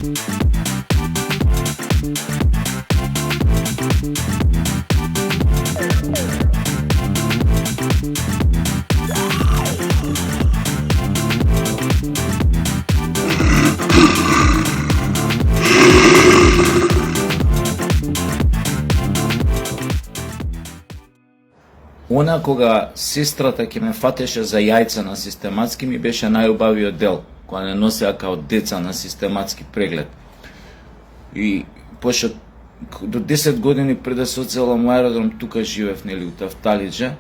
Она кога сестрата ќе ме фатеше за јајца на систематски ми беше најубавиот дел, кога не носеа као деца на систематски преглед. И пошто до 10 години пред да се оцелам во аеродром, тука живеев, нели, у Тафталиџа,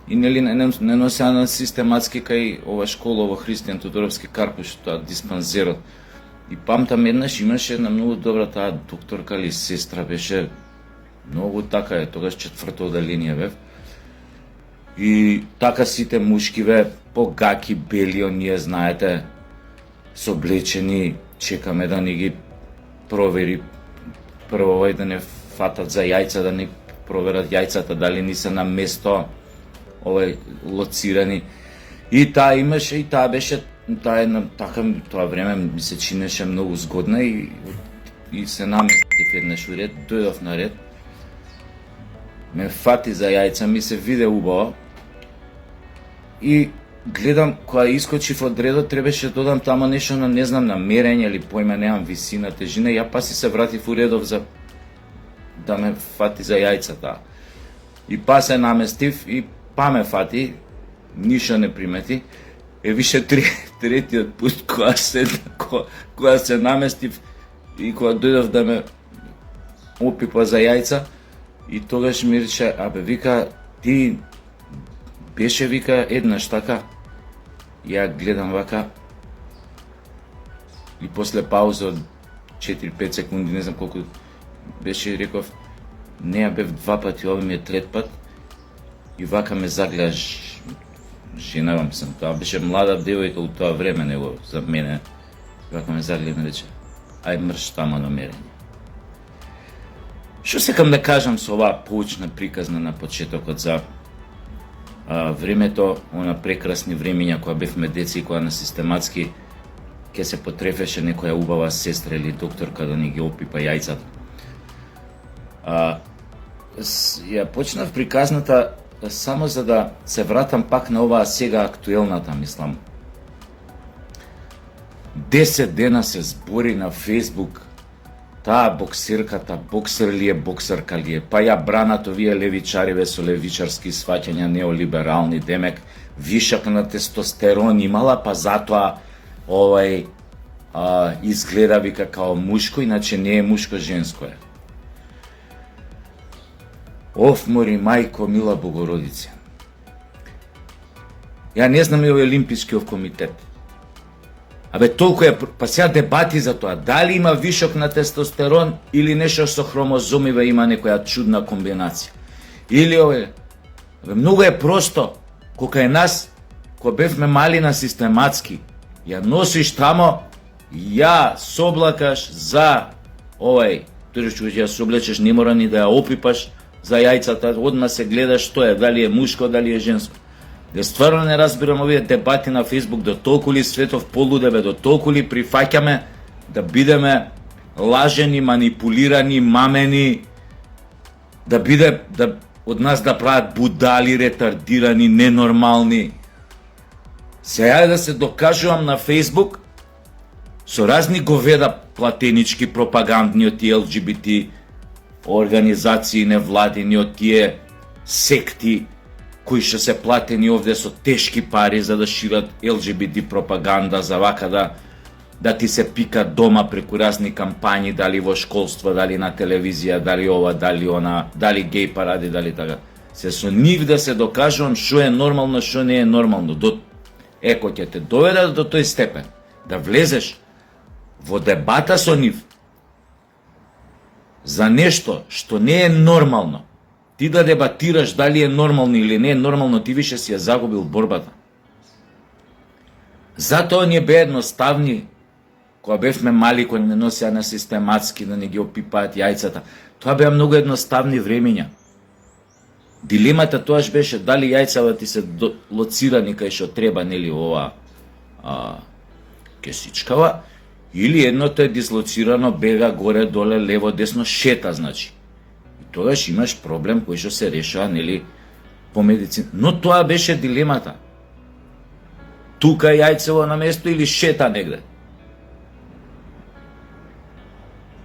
и нели не носеа на систематски кај ова школа во Христијан Тодоровски Карпуш, тоа диспансерот. И памтам еднаш имаше една многу добра таа докторка или сестра, беше многу така е, тогаш четврта одделение бев. И така сите мушки бе, погаки, бели, оние, знаете, соблечени, чекаме да ни ги провери, прво да не фатат за јајца, да ни проверат јајцата, дали ни се на место, лоцирани. И таа имаше, и таа беше, така, тоа време ми се чинеше многу згодна и се наместив еднаш уред, дојдов на ред, ме фати за јајца, ми се виде убаво, и гледам, кога искочив од редот, требаше да додам тамо нешто на, не знам, на мерење или појма, немам висина, тежина, ја па си се вратив у редов за да ме фати за јајцата. И па се наместив и па ме фати, ништо не примети. Више третиот пут кога се наместив и кога дојдов да ме опипа за јајца, и тогаш ми рече, абе, вика, ти беше, вика, еднаш така. Ја гледам вака и после пауза од 4-5 секунди, не знам колку беше, реков, не, ја бев 2 пати, ова ми е трет пат. И вака ме загледа, женавам се, тоа беше млада девојка у тоа време, него за мене. Вака ме загледа и ме рече, ај мрш тамо на мерење. Што сакам да кажам со оваа поучна приказна на почетокот за времето, она прекрасни времења кога бевме деца и кога на систематски ќе се потрефеше некоја убава сестра или докторка да ни ги опипа јајцата. Ја почнав приказната само за да се вратам пак на оваа сега актуелната, мислам. 10 дена се збори на Фейсбук, таа боксерката, боксер ли е, боксерка ли е, па ја бранат овие левичариве со левичарски сваќања, неолиберални, демек, вишак на тестостерон имала, па затоа изгледа, вика, као мушко, иначе не е мушко, женско е. Оф, мори, мајко, мила Богородице. Ја не знам и овој Олимпискиот комитет. Абе, толку е, па сега дебати за тоа, дали има вишок на тестостерон или нешто со хромозомиве има некоја чудна комбинација. Или абе, многу е просто, кога е нас, кога бевме мали на систематски, ја носиш тамо, ја соблакаш за тој што ја соблечеш, не мора ни да ја опипаш за јајцата, одма се гледаш што е, дали е мушко, дали е женско. Стварно не разбирам овие дебати на Фейсбук, до толку ли светов полудебе, до толку ли прифаќаме да бидеме лажени, манипулирани, мамени, да од нас да прават будали, ретардирани, ненормални. Сега да се докажувам на Фейсбук со разни говеда платенички, пропагандни од тие ЛГБТ организации невладини, од тие секти кои што се платени овде со тешки пари за да шират ЛГБТ пропаганда, за вака да ти се пика дома преку разни кампањи, дали во школство, дали на телевизија, дали ова, дали она, дали геј паради, дали така. Се со нив да се докажувам што е нормално, што не е нормално. Еко ќе те доведат до тој степен, да влезеш во дебата со нив за нешто што не е нормално. Ти да дебатираш дали е нормално или не е нормално, ти више си ја загубил борбата. Затоа ние бе едноставни, кога бевме мали, кога не носеа на систематски да не ги опипаат јајцата. Тоа беа многу едноставни времења. Дилемата тоаш беше дали јајцата ти се лоцирани кај што треба, нели ова кесичкава, Или едното е дислоцирано, бега горе, доле, лево, десно, шета, значи. И тогаш имаш проблем кој што се решава, нели, по медицина. Но тоа беше дилемата. Тука јајцево на место или шета негде.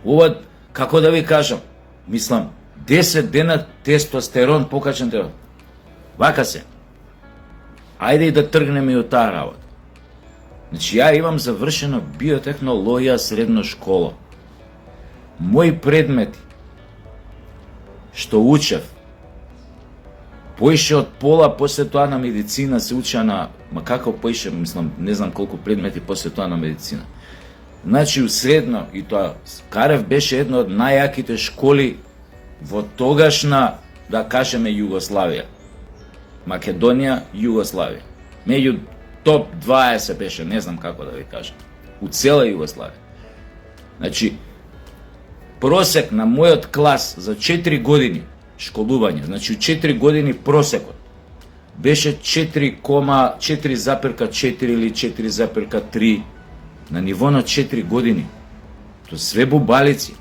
Ова, како да ви кажам, мислам, 10 дена тестостерон покачен треба. Вака се. Ајде и да тргнеме и од таа работа. Значи, ја имам завршена биотехнологија средна школа. Мои предмети, што учев, поише од пола после тоа на медицина се уча на, ма како поише, мислам, не знам колку предмети после тоа на медицина. Значи, у средно, и тоа, Карев беше една од најаките школи во тогашна, да кажеме, Југославија. Македонија, Југославија. Меѓу топ 20 беше, не знам како да ви кажам. У цела Југославија. Значи, просек на мојот клас за 4 години школување, значи 4 години просекот беше 4,4 или 4,3 на ниво на 4 години. То све бубалици.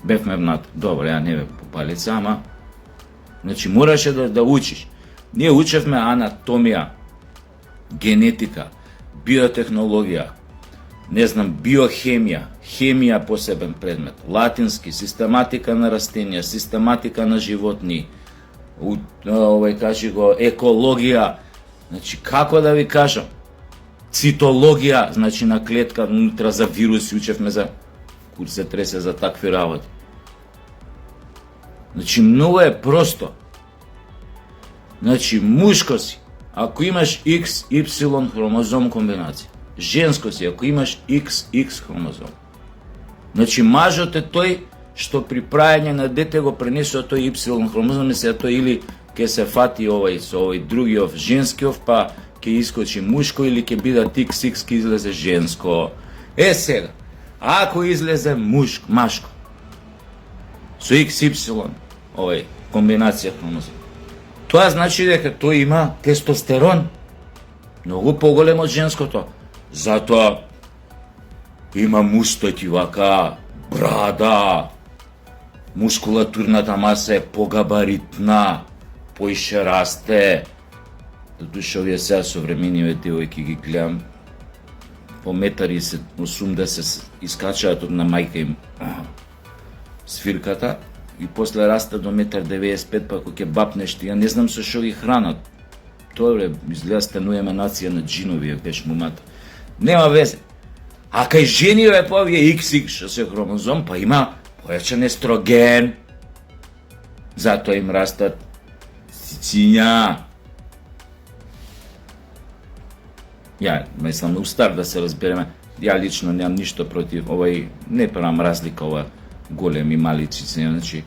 Бевме добро, ја не бев бубалица, ама значи мораше да учиш. Ние учевме анатомија, генетика, биотехнологија, не знам, биохемија, хемија посебен предмет, латински, систематика на растенија, систематика на животни, кажи го, екологија, значи како да ви кажам, цитологија, значи на клетка внутра за вируси, учевме за курс се тресе за такви работи. Значи многу е просто. Значи мушко си, ако имаш XY хромозом комбинација. Женско си, ако имаш XX хромозом. Значи мажот е тој што при прајање на дете го пренесува тој Y хромозом, се тој или ќе се фати овој со овој другиот женскиот, па ќе искочи мушко или ќе бидат XX, ќе излезе женско. Сега, ако излезе машко со XY, овој комбинација хромозом, тоа значи дека тој има тестостерон, многу поголем од женското. Затоа има мустоти вака, брада, мускулатурната маса е погабаритна, поише расте. Дотуше овие сега современиве девојки ги гледам, по 1,80 се искачаат од на мајка им свирката и после расте до 1,95 па ако ќе бапнеш ти, ја не знам со шо ги хранат. Тоа бре, изгледа стануваме нација на джинови, беше мумата. Нема везе. А кај жениве па овие XX што се хромозом, па има појачен естроген. Затоа им растат цициња. Ја, мислам, устар да се разбереме. Ја лично немам ништо против овој, не правам разлика ова големи мали цициња,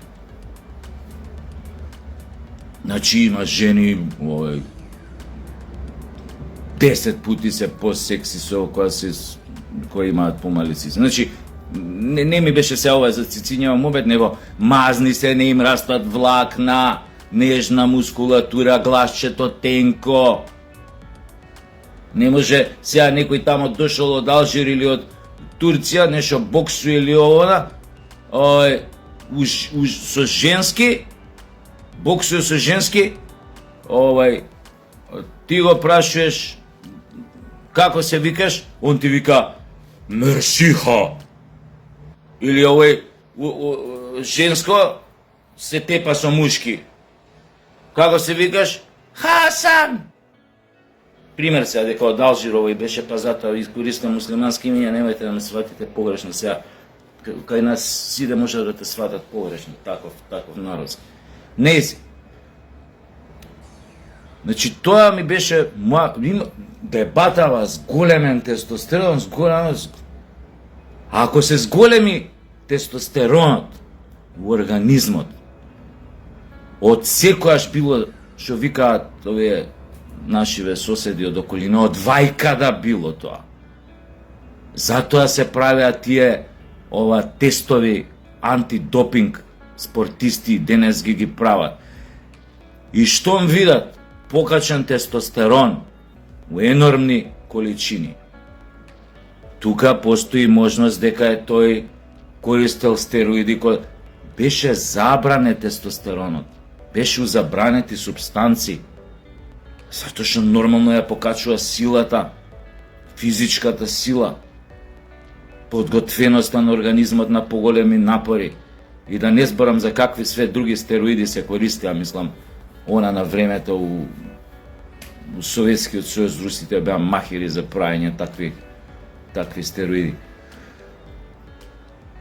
значи има жени, овој 10 пути се по-секси со кои имаат помали цици. Значи, не ми беше се ова за цицињава мобет, него мазни се, не им растат влакна, нежна мускулатура, гласчето тенко. Не може сега некој тамо дошол од Алжир или од Турција, нешто боксуе или овона, со женски, боксуе со женски, ти го прашуваш како се викаш, он ти вика Мерсиха. Или овој женско се тепа со мушки. Како се викаш? Хасан. Пример сега дека од Алжир овој беше, па затоа искористам муслимански имиња, немајте да ме сватите погрешно сега. Кај нас сите може да те сватат погрешно, таков народски. Не си. Значи тоа ми беше дебатава с големен тестостерон, с големен. Ако се зголеми тестостеронот во организмот, од секојаш било што викаат овие нашиве соседи од околина, од вајкада било тоа. Затоа се правеа тие тестови антидопинг спортисти денес ги прават. И штом видат покачен тестостерон во енормни количини, тука постои можност дека е тој користел стероиди, беше забранет тестостеронот, беше забранети субстанции, затоа што нормално ја покачува силата, физичката сила, подготвеноста на организмот на поголеми напори, и да не зборам за какви све други стероиди се користеа, мислам, она на времето у Советскиот сојуз русите беа махири за правење такви стероиди.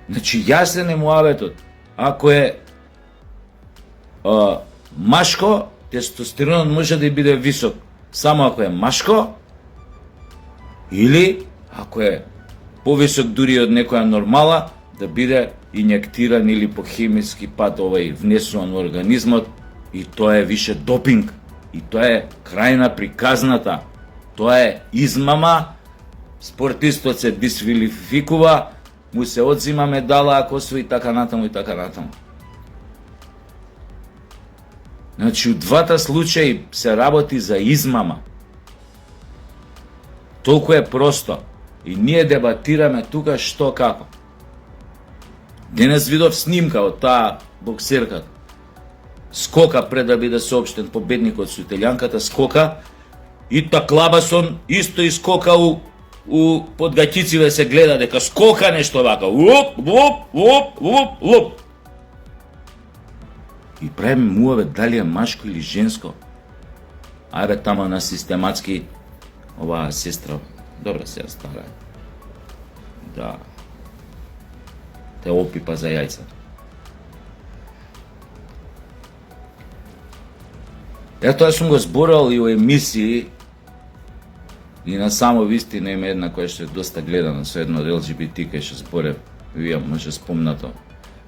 Значи, јасен е муабетот. Ако е машко, тестостеронот може да биде висок само ако е машко, или ако е повисок дури од некоја нормала, да биде инјектиран или по хемиски пат внесуван во организмот, и тоа е више допинг, и тоа е крај на приказната, тоа е измама, спортистот се дисквалификува, му се одзима медала ако освои така натаму и така натаму. Значи, у двата случаи се работи за измама. Толку е просто. И ние дебатираме тука што како. Денес видов снимка од таа боксерка. Скока пред да биде соопштен победникот со италијанката, скока и Клабасон исто искока у подгатициве, се гледа дека скока нешто вака. Луп, луп, луп, луп, луп. И правиме муаве дали е машко или женско. Ајбе тамо на систематски оваа сестра, добра се стара. Да. Те опипа за јајца. Тоа сум го зборал и у емисии, и на само вистина има една која што е доста гледана со едно LGBT кај што зборев, вие може спомнато,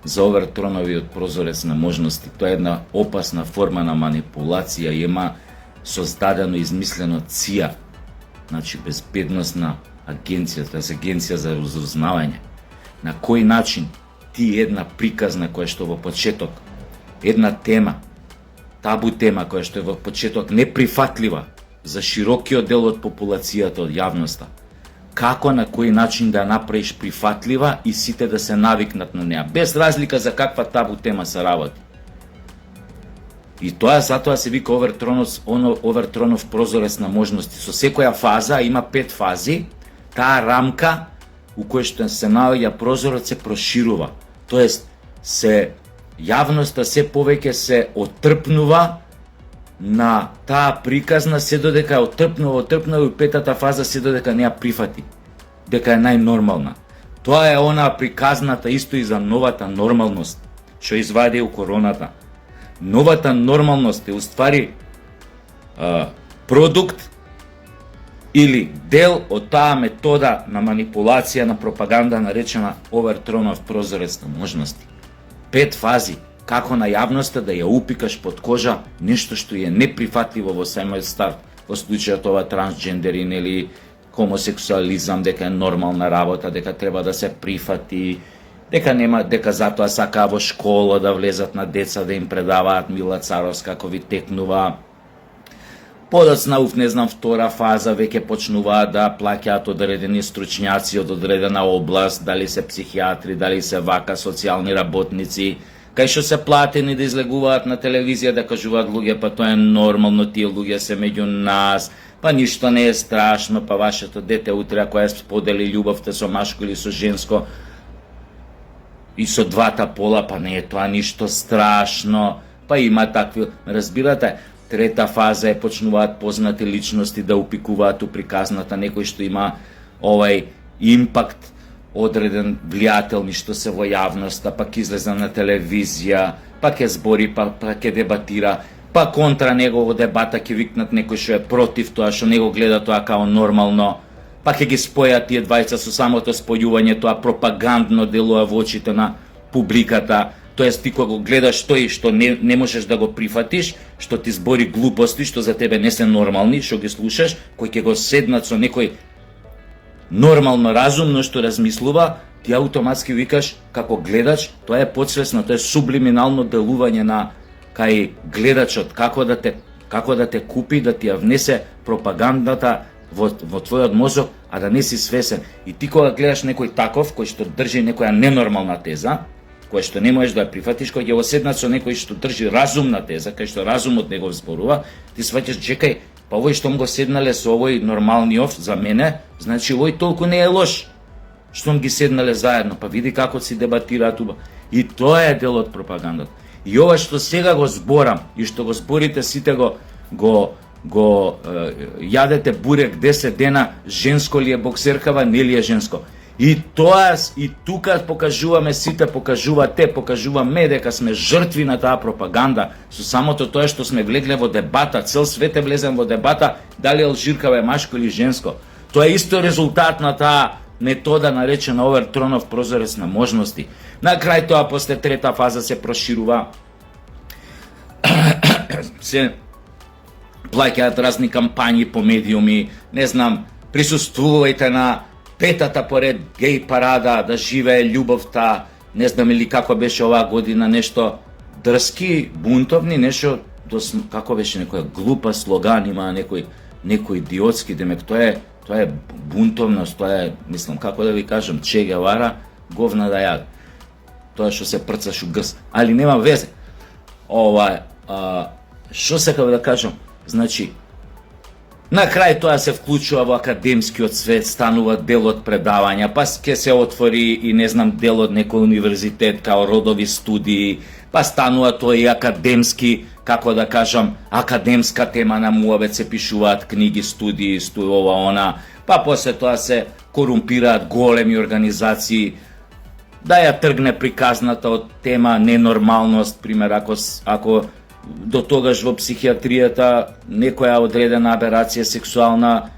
за овертроновиот прозорец на можности. Тоа е една опасна форма на манипулација и има создадено, измислено ЦИА, значи безбедносна агенција, тоа е агенција за разузнавање. На кој начин ти една приказна која што во почеток, една тема, табу тема која што е во почеток неприфатлива за широкиот дел од популацијата, од јавноста, како на кој начин да направиш прифатлива и сите да се навикнат на неа, без разлика за каква табу тема се работи. И тоа затоа се вика овертронов прозорец на можности. Со секоја фаза, има 5 фази, таа рамка у која што се наоѓа прозорец се проширува. Тоест, јавноста се повеќе се отрпнува на таа приказна, се додека отрпнува и петата фаза се додека не ја прифати, дека е најнормална. Тоа е она приказната исто и за новата нормалност, што извади у короната. Новата нормалност е уствари продукт или дел од таа метода на манипулација, на пропаганда, наречена овертронов прозорец на можности. 5 фази, како на јавноста да ја упикаш под кожа нешто што е неприфатливо во самиот старт, во случајот ова трансджендерин или хомосексуализам, дека е нормална работа, дека треба да се прифати, дека затоа сакаа во школа да влезат на деца да им предаваат Мила Царовска како ви текнува. Подоцна, не знам, втора фаза, веќе почнуваат да плаќаат одредени стручњаци од одредена област, дали се психијатри, дали се вака социјални работници, кај што се платени да излегуваат на телевизија да кажуваат луѓе, па тоа е нормално, тие луѓе се меѓу нас, па ништо не е страшно, па вашето дете утре ако ја сподели љубовта со машко или со женско и со двата пола, па не е тоа ништо страшно, па има такви, разбирате. Трета фаза е почнуваат познати личности да упикуваат у приказната, некој што има импакт, одреден влијател, ништо се во јавноста, па ќе излезе на телевизија, па ќе збори, па ќе дебатира, па контра негово дебата ќе викнат некој што е против тоа, што него гледа тоа као нормално, па ќе ги спојат тие двајца со самото спојување, тоа пропагандно делува во очите на публиката. Тоест ти кога го гледаш тој што не можеш да го прифатиш, што ти збори глупости, што за тебе не се нормални, што ги слушаш, кој ќе го седнат со некој нормално, разумно што размислува, ти автоматски викаш како гледач, тоа е подсвесно, тоа е сублиминално делување на кај гледачот, како да те купи, да ти ја внесе пропагандата во твојот мозок, а да не си свесен. И ти кога гледаш некој таков кој што држи некоја ненормална теза, која што не можеш да ја прифатиш, кога ќе оседнат со некој што држи разумна теза, кај што разумот него зборува, ти сваќаш, чекај, па овој штом го седнале со овој нормалниот за мене, значи овој толку не е лош. Штом ги седнале заедно, па види како си дебатираат уба. И тоа е дел од пропагандата. И ова што сега го зборам и што го зборите сите го јадете бурек 10 дена, женско ли е боксеркава, не ли е женско. И тоа и тука покажуваме сите, покажуваме дека сме жртви на таа пропаганда, со самото тоа што сме влегле во дебата, цел свет е влезен во дебата, дали алжиркава е машко или женско. Тоа е исто резултат на таа метода наречена овертронов прозорец на можности. На крај тоа после трета фаза се проширува, се плаќаат разни кампањи по медиуми, не знам, присуствувајте на петата поред геј парада, да живее љубовта, не знам или како беше оваа година, нешто дрски, бунтовни, нешто, како беше некоја глупа слоган, има некој идиотски, демек тоа е бунтовност, тоа е, мислам, како да ви кажам, Че Гевара, говна да јаде. Тоа што се прцаш у грс, али нема везе. Што сакав да кажам? Значи, на крај тоа се вклучува во академскиот свет, станува дел од предавања, па ќе се отвори и не знам дел од некој универзитет као родови студии, па станува тоа и академски, како да кажам, академска тема на муабет, се пишуваат книги, студии, ова, она, па после тоа се корумпираат големи организации, да ја тргне приказната од тема ненормалност, пример, ако до тогаш во психијатријата некоја одредена аберација сексуална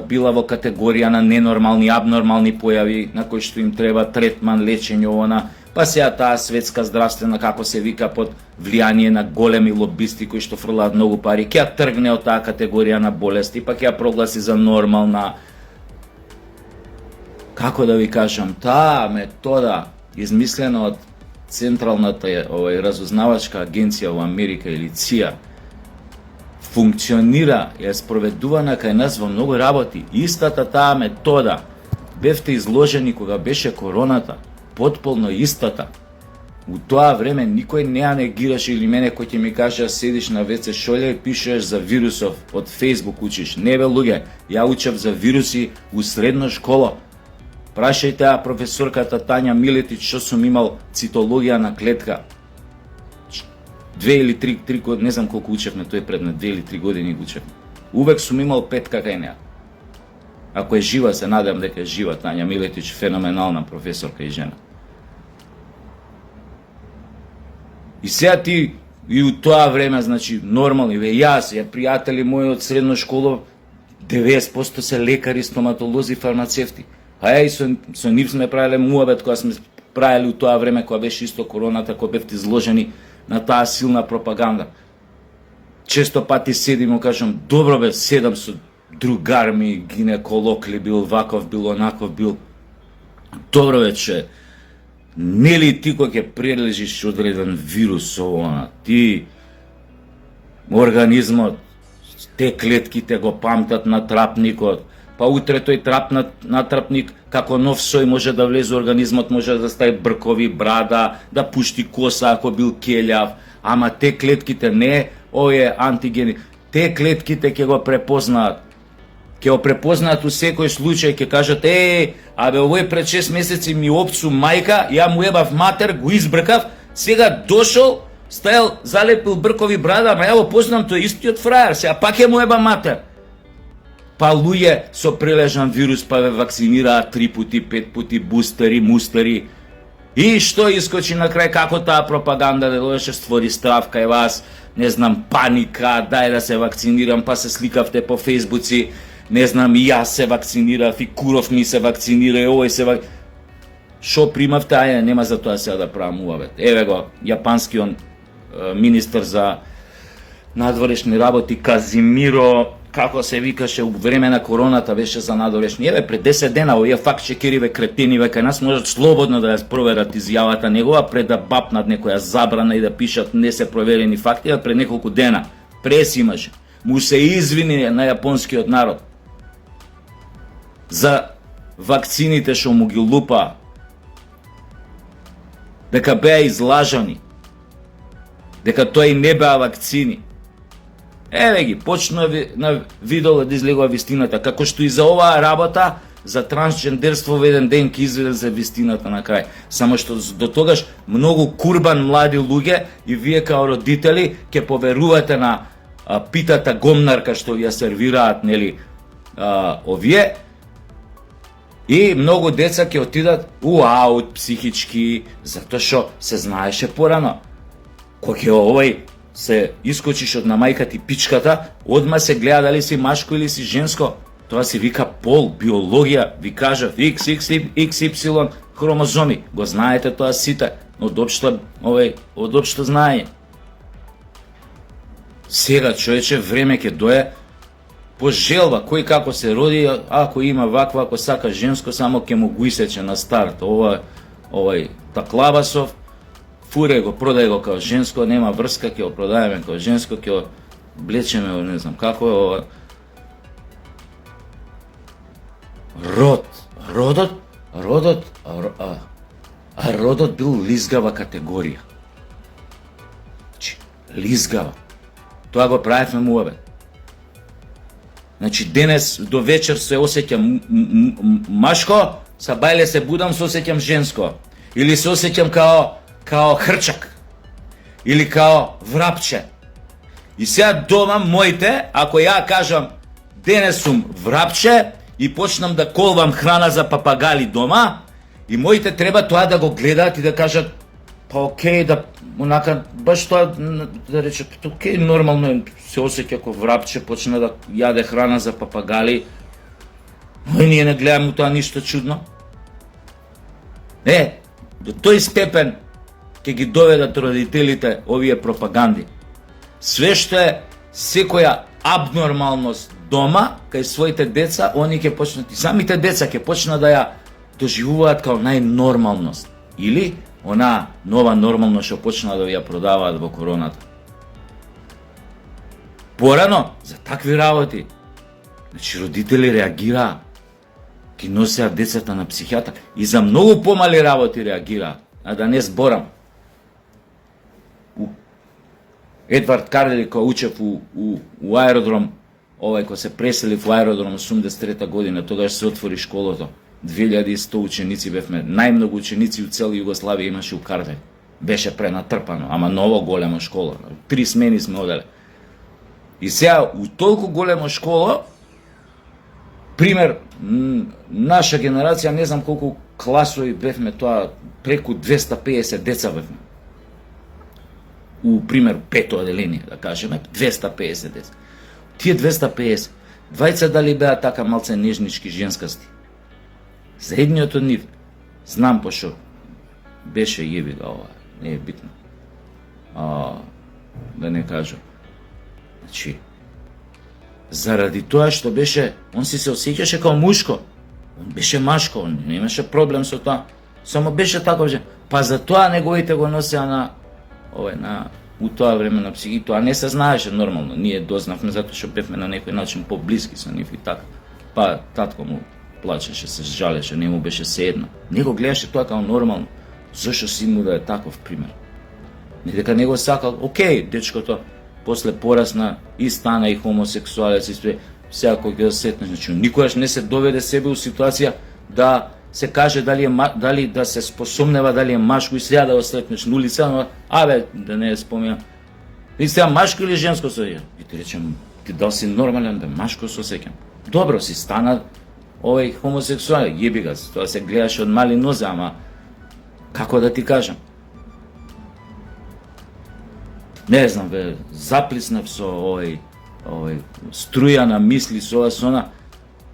била во категорија на ненормални, абнормални појави, на кои што им треба третман, лечење, она, па сега таа светска здравствена, како се вика, под влијание на големи лобисти кои што фрлаат многу пари, ќе ја тргне од таа категорија на болести, па ќе ја прогласи за нормална. Како да ви кажам, таа метода измислена од Централната разузнавачка агенција во Америка или ЦИА функционира, е спроведувана кај нас во многу работи. Истата таа метода бевте изложени кога беше короната, потполно истата. У тоа време никој не ја негираше, или мене кој ќе ми каже седиш на ВЦ шолја и пишеш за вирусов, од Фейсбук учиш. Не бе луѓе, ја учев за вируси у средна школа. Прашајте професорката Тања Милетич што сум имал цитологија на клетка. 2 или 3 години, не знам колку учевме, тој предмет, 2 или 3 години учевме. Увек сум имал 5 кај неа. Ако е жива, се надам дека е жива Тања Милетич, феноменална професорка и жена. И сега ти, и у тоа време, значи, нормално, јас, пријатели мои од средно школа, 90% се лекари, стоматолози, фармацевти. А и со нив сме правиле муабет кога сме правили у тоа време кога беше исто короната, кога бевте изложени на таа силна пропаганда. Често пати седим и кажам, добро бе, седам со другар ми, гинеколог ли бил, ваков бил, онаков бил. Добро бе, че нели ти кога ќе прележиш одреден вирус овона, ти организмот, те клетките го памтат на трапникот, па утре тој натрапник како нов сој може да влезе организмот, може да стави бркови, брада, да пушти коса ако бил келјав, ама те клетките не, овие антигени, те клетките ќе го препознаат. Ќе го препознаат у секој случај, ќе кажат, абе овој пред 6 месеци ми опцу мајка, ја му ебав матер, го избркав, сега дошол, стајал, залепил бркови брада, ама ја го познам, тој истиот фраер, сега пак ја му еба матер. Па луѓе со прележан вирус па ве вакцинираат 3 пути, 5 пути, бустери, мустери. И што искочи на крај, како таа пропаганда да дојдеше, створи страв кај вас, не знам, паника, дај да се вакцинирам, па се сликавте по фейсбуци, не знам, и јас се вакцинирав, и Куров ми се вакцинира, и овој се вакцинира. Шо примавте, ајде, нема за тоа сега да правам увавет. Еве го, јапанскиот министер за надворешни работи Казимиро, како се викаше, у време на короната беше за надворешни. Еве, пред 10 дена, овие факт-чекериве кретениве кај нас можат слободно да ја проверат изјавата негова, пред да бапнат некоја забрана и да пишат не се проверени факти, а пред неколку дена прес имаше. Му се извини на јапонскиот народ. за вакцините што му ги лупа, дека беа излажани, дека тој не беа вакцини. Еве ги, почна на видео да излегува вистината, како што и за оваа работа, за трансджендерство во еден ден ќе излезе вистината на крај. Само што до тогаш многу курбан млади луѓе и вие као родители ќе поверувате на питата гомнарка што ја сервираат, нели, овие, и многу деца ќе отидат аут психички, затоа што се знаеше порано. Кога овој се искочиш од на мајка ти пичката, одма се гледа дали си машко или си женско. Тоа се вика пол, биологија, ви кажав, XY хромозоми. Го знаете тоа сите, од општо знаење. Сега, човече, време ќе дое по желба, кој како се роди, ако има ваква, ако сака женско, само ќе му го исече на старт. Овој Таклабасов, фуре го, продај го као женско, нема врска, ќе го продајаме као женско, ќе го облечеме, не знам како е. Родот бил лизгава категорија. Лизгава. Тоа го правевме муабет. Значи, денес до вечер се осеќам машко, са бајле се будам, се осеќам женско. Или се осеќам као хрчак. Или као врапче. И сега дома моите, ако ја кажам денес сум врапче и почнам да колвам храна за папагали дома, и моите треба тоа да го гледаат и да кажат па окей, да онака баш тоа да рече окей, нормално се осеќа како врапче, почна да јаде храна за папагали. Но ние не гледаме тоа ништо чудно. До тој степен ќе ги доведат родителите овие пропаганди. Све што е секоја абнормалност дома кај своите деца, они ќе почнат и самите деца ќе почнат да ја доживуваат као најнормалност или она нова нормалност што почна да ја продаваат во короната. Порано за такви работи, значи родители реагираат, ги носеат децата на психијатар и за многу помали работи реагираат, а да не зборам. Едвард Карлели кој учев у аеродром, кој се пресели во аеродром 83 година, тогаш се отвори школото. 2100 ученици бевме, најмногу ученици у цела Југославија имаше у Карлели. Беше пренатрпано, ама ново голема школа. 3 смени сме оделе. И сега, у толку голема школа, пример, наша генерација, не знам колку класови бевме, тоа преку 250 деца бевме. У пример, пето оделение, да кажеме, 250 деца. Тие 250, двајца дали беа така малце нежнички, женскасти. За едниот од нив, знам пошо, беше јевига ова, не е битно. Да не кажам. Значи, заради тоа што беше, он си се осеќаше као мушко. Он беше машко, он не имаше проблем со тоа. Само беше тако, па за тоа неговите го носеа у тоа време на психи, тоа не се знаеше нормално. Ние дознавме затоа што бевме на некој начин поблиски со нив и така. Па татко му плачеше, се жалеше, не му беше седно. Не го гледаше тоа као нормално. Зошто син му да е таков пример? Не дека не го сакал, окей, дечкото после порасна и стана и хомосексуалец и све, сега кој ќе да сетне, значи никогаш не се доведе себе у ситуација да се каже дали да се способнева дали е машко и сега да го сретнеш на улица, но да не спомнам. И сега машко или женско се оѓа? И ти речем, ти дал си нормален да машко се осеќам. Добро си стана хомосексуален, јеби го, тоа се гледаше од мали нозе, ама како да ти кажам? Не знам, заплиснав со струја на мисли со она,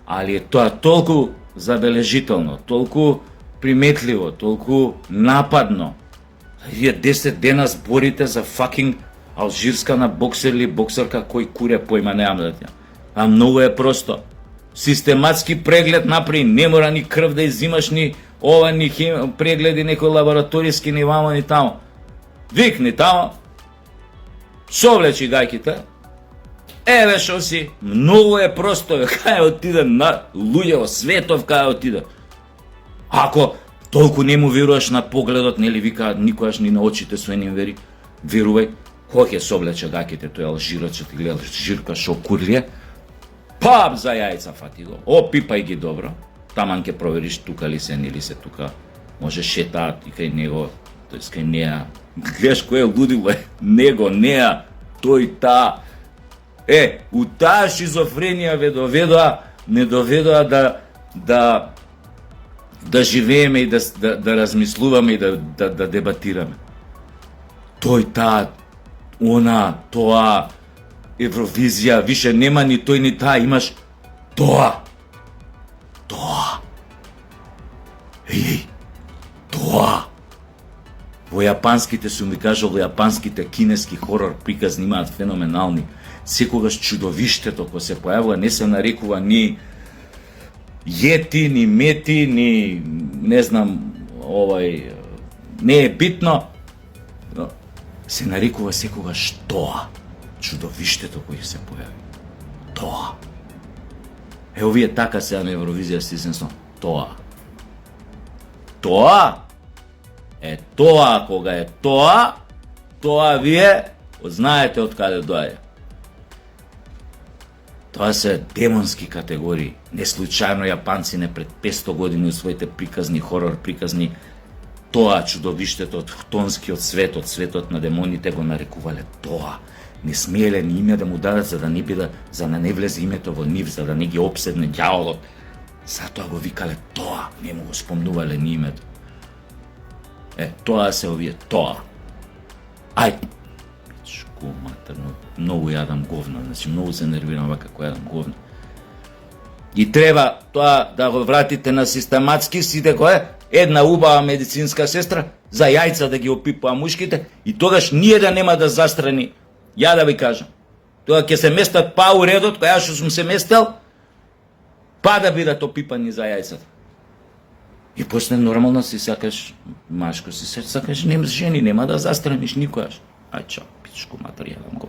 али е тоа толку забележително, толку приметливо, толку нападно. Вие 10 дена зборите за факинг алжирска на боксер или боксерка кој куре појма неам да тја. А многу е просто. Систематски преглед напри, не мора ни крв да изимаш, ни прегледи некој лабораториски, ни вамо, ни тамо. Викни тамо, совлечи гајките Еве шо си, многу е просто, кај отиде на луѓе во светов, кај отиде. Ако толку не му веруваш на погледот, нели вика, никогаш ни на очите свој не вери, верувај, кој ќе соблече гаките, тој алжирот, што ти гледа жирка шо курлие, пап за јајца фати го, опипај ги добро, таман ќе провериш тука ли се, нели се тука, може шетаат и кај него, тој кај неа, гледаш кој е лудило, него, неа, тој, таа. У таа шизофренија ве доведоа, не доведоа да живееме и да размислуваме и да дебатираме. Тој, таа, она, тоа, Евровизија, више нема ни тој ни таа, имаш тоа. Тоа. Еј, тоа. Во јапанските, сум ви кажал, во јапанските кинески хорор приказни имаат феноменални. Секогаш чудовиштето кој се појавува не се нарекува ни јети, ни мети, ни не знам, не е битно, но се нарекува секогаш тоа. Чудовиштето кој се појави. Тоа. Овие така сега на Евровизија стиснесно. Тоа. Тоа? Тоа, кога е тоа вие знаете од каде доаѓа. Тоа се демонски категории. Не случајно јапанците пред 500 години во своите приказни, хорор приказни, тоа чудовиштето од хтонскиот свет, од светот на демоните го нарекувале тоа. Не смееле ни име да му дадат за да не влезе името во нив, за да не ги опседне ѓаволот. Затоа го викале тоа, не му го спомнувале ни името. Тоа се овие, тоа. Ај, пичку матерно, многу јадам говно, значи многу се нервирам вака кој јадам говно. И треба тоа да го вратите на систематски, сите кој една убава медицинска сестра за јајца да ги опипува мушките и тогаш ниеден нема да застрани. Ја да ви кажам, тоа ќе се местат па у редот, која што сум се местел, па да бидат опипани за јајцата. И после нормално си сакаш, машко си сакаш, жени, нема да застраниш никогаш. Ај чао, пичко матер, јадам го.